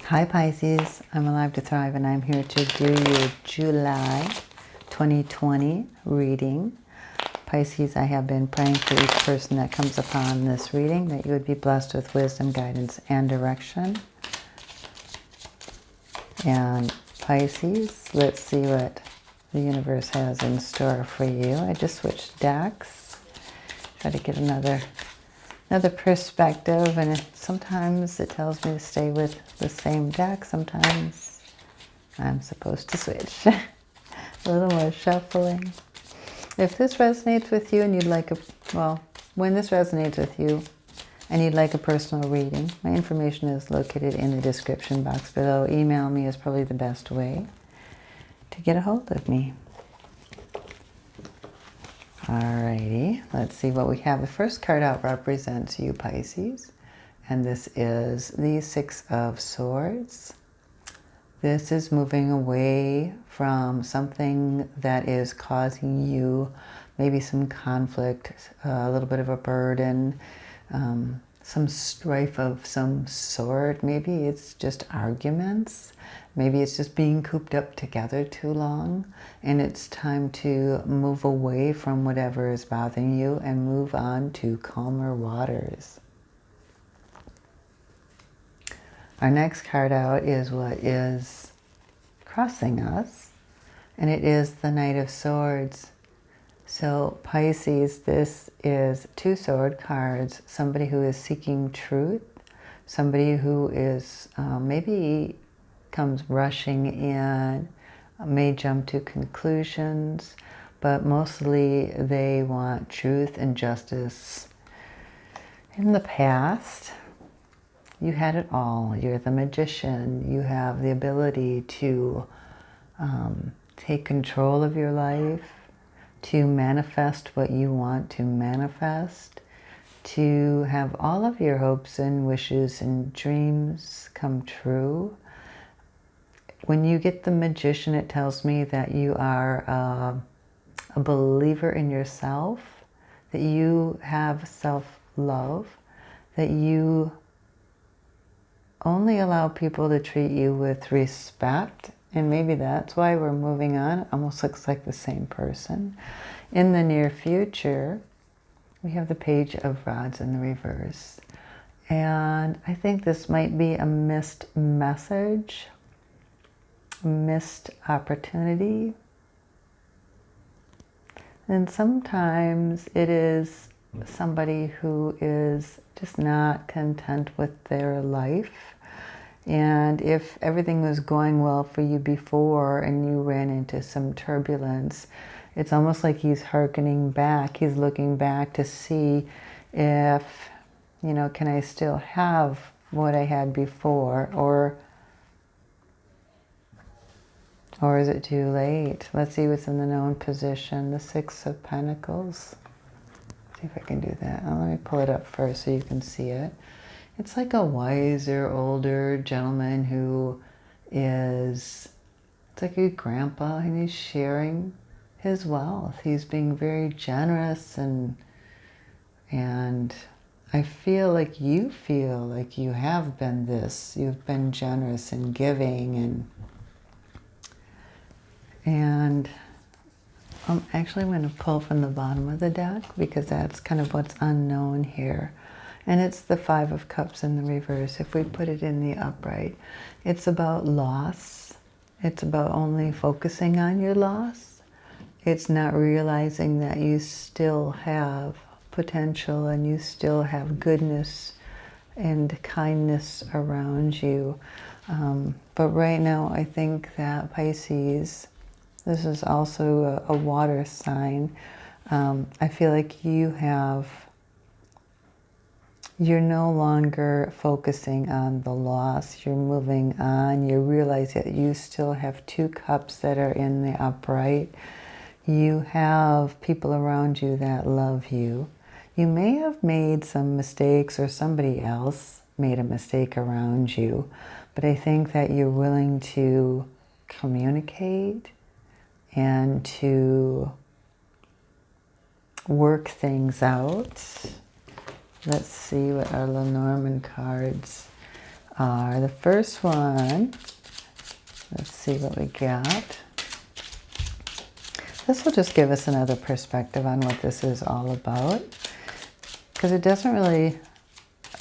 Hi Pisces, I'm Alive to Thrive and I'm here to do your July 2020 reading. Pisces, I have been praying for each person that comes upon this reading that you would be blessed with wisdom, guidance, and direction. And Pisces, let's see what the universe has in store for you. I just switched decks. Try to get another perspective, and sometimes it tells me to stay with the same deck. Sometimes I'm supposed to switch. A little more shuffling. If this resonates with you and you'd like when this resonates with you and you'd like a personal reading, my information is located in the description box below. Email me is probably the best way to get a hold of me. Alrighty, let's see what we have. The first card out represents you, Pisces, and this is the Six of Swords. This is moving away from something that is causing you maybe some conflict, a little bit of a burden, some strife of some sort. Maybe it's just arguments. Maybe it's just being cooped up together too long, and it's time to move away from whatever is bothering you and move on to calmer waters. Our next card out is what is crossing us, and it is the Knight of Swords. So Pisces, this is two sword cards, somebody who is seeking truth, somebody who is maybe comes rushing in, may jump to conclusions, but mostly they want truth and justice. In the past, you had it all. You're the magician. You have the ability to take control of your life, to manifest what you want to manifest, to have all of your hopes and wishes and dreams come true. When you get the magician, it tells me that you are a believer in yourself, that you have self-love, that you only allow people to treat you with respect, and maybe that's why we're moving on. It almost looks like the same person. In the near future, we have the Page of Rods in the reverse, and I think this might be a missed message, missed opportunity. And sometimes it is somebody who is just not content with their life. And if everything was going well for you before and you ran into some turbulence, it's almost like he's hearkening back. He's looking back to see if, can I still have what I had before, or is it too late? Let's see what's in the known position. The Six of Pentacles. See if I can do that. Let me pull it up first so you can see it. It's like a wiser, older gentleman who it's like a grandpa, and he's sharing his wealth. He's being very generous, and I feel like you have been this. You've been generous and giving, and I'm actually going to pull from the bottom of the deck because that's kind of what's unknown here. And it's the Five of Cups in the reverse. If we put it in the upright, it's about loss. It's about only focusing on your loss. It's not realizing that you still have potential and you still have goodness and kindness around you. But right now, I think that Pisces, this is also a water sign. I feel like you're no longer focusing on the loss. You're moving on. You realize that you still have two cups that are in the upright. You have people around you that love you. You may have made some mistakes, or somebody else made a mistake around you, but I think that you're willing to communicate and to work things out. Let's see what our Lenormand cards are. The first one, let's see what we got. This will just give us another perspective on what this is all about. Because it doesn't really,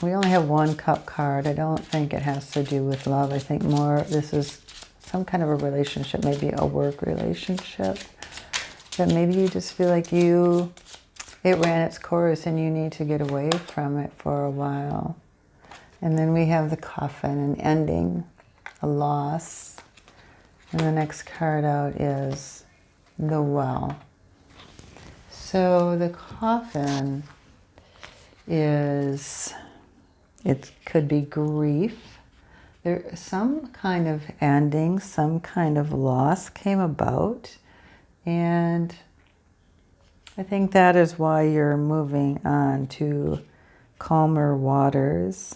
we only have one cup card. I don't think it has to do with love. I think more this is some kind of a relationship, maybe a work relationship. That maybe you just feel like it ran its course and you need to get away from it for a while. And then we have the coffin, an ending, a loss. And the next card out is the well. So the coffin is, it could be grief. There, some kind of ending, some kind of loss came about. And I think that is why you're moving on to calmer waters.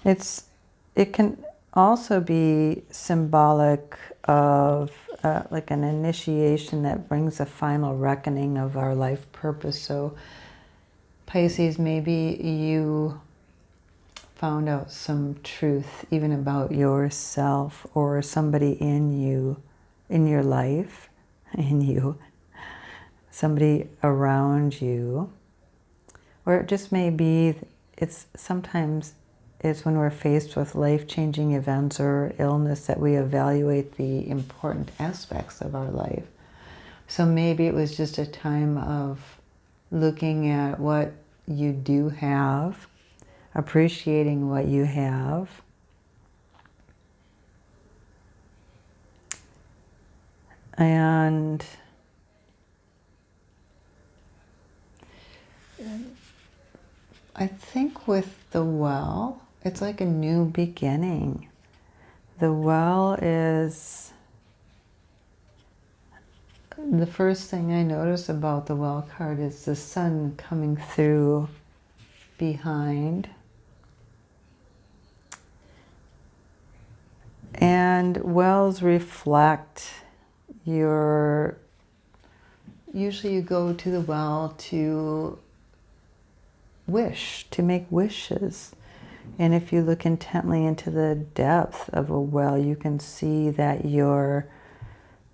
It can also be symbolic of like an initiation that brings a final reckoning of our life purpose. So Pisces, maybe you found out some truth even about yourself or somebody in you, in your life, in you, somebody around you. Or it just may be, sometimes it's when we're faced with life-changing events or illness that we evaluate the important aspects of our life. So maybe it was just a time of looking at what you do have, appreciating what you have, and I think with the well, it's like a new beginning. The well is, the first thing I notice about the well card is the sun coming through behind. And wells reflect your, usually you go to the well to wish, to make wishes. And if you look intently into the depth of a well, you can see that your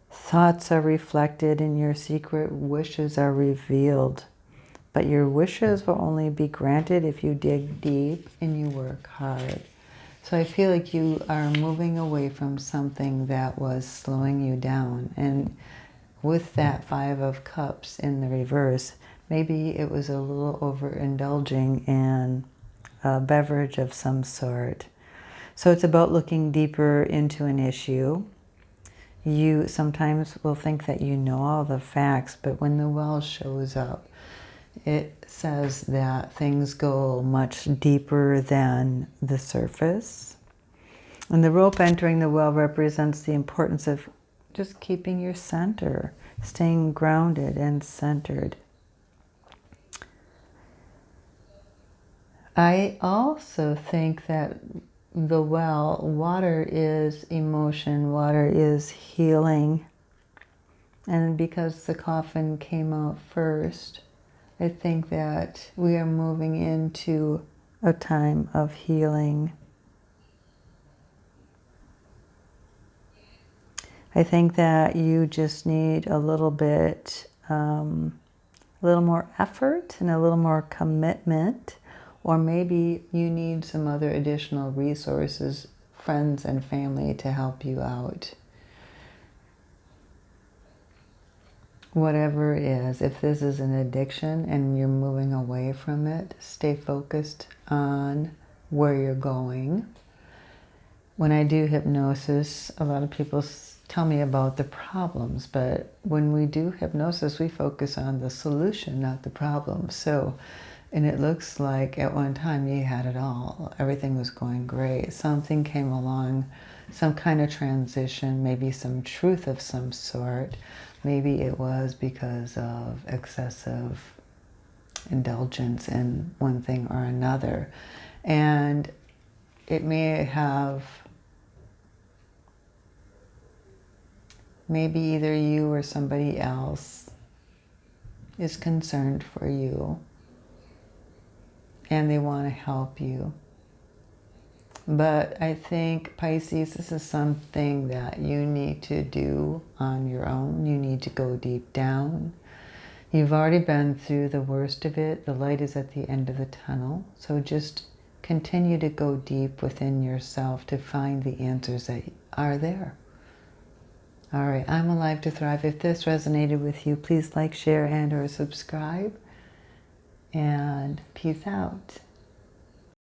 thoughts are reflected and your secret wishes are revealed. But your wishes will only be granted if you dig deep and you work hard. So I feel like you are moving away from something that was slowing you down. And with that Five of Cups in the reverse, maybe it was a little overindulging in a beverage of some sort. So it's about looking deeper into an issue. You sometimes will think that you know all the facts, but when the well shows up, it says that things go much deeper than the surface. And the rope entering the well represents the importance of just keeping your center, staying grounded and centered. I also think that the well, water is emotion, water is healing. And because the coffin came out first, I think that we are moving into a time of healing. I think that you just need a little bit, a little more effort and a little more commitment, or maybe you need some other additional resources, friends and family to help you out. Whatever it is, if this is an addiction and you're moving away from it, stay focused on where you're going. When I do hypnosis, a lot of people tell me about the problems, but when we do hypnosis, we focus on the solution, not the problem. So, and it looks like at one time you had it all. Everything was going great. Something came along, some kind of transition, maybe some truth of some sort. Maybe it was because of excessive indulgence in one thing or another. And it may have, maybe either you or somebody else is concerned for you. and they want to help you. But I think, Pisces, this is something that you need to do on your own. You need to go deep down. You've already been through the worst of it. The light is at the end of the tunnel. So just continue to go deep within yourself to find the answers that are there. All right, I'm alive to thrive. If this resonated with you, please like, share, and or subscribe. And peace out.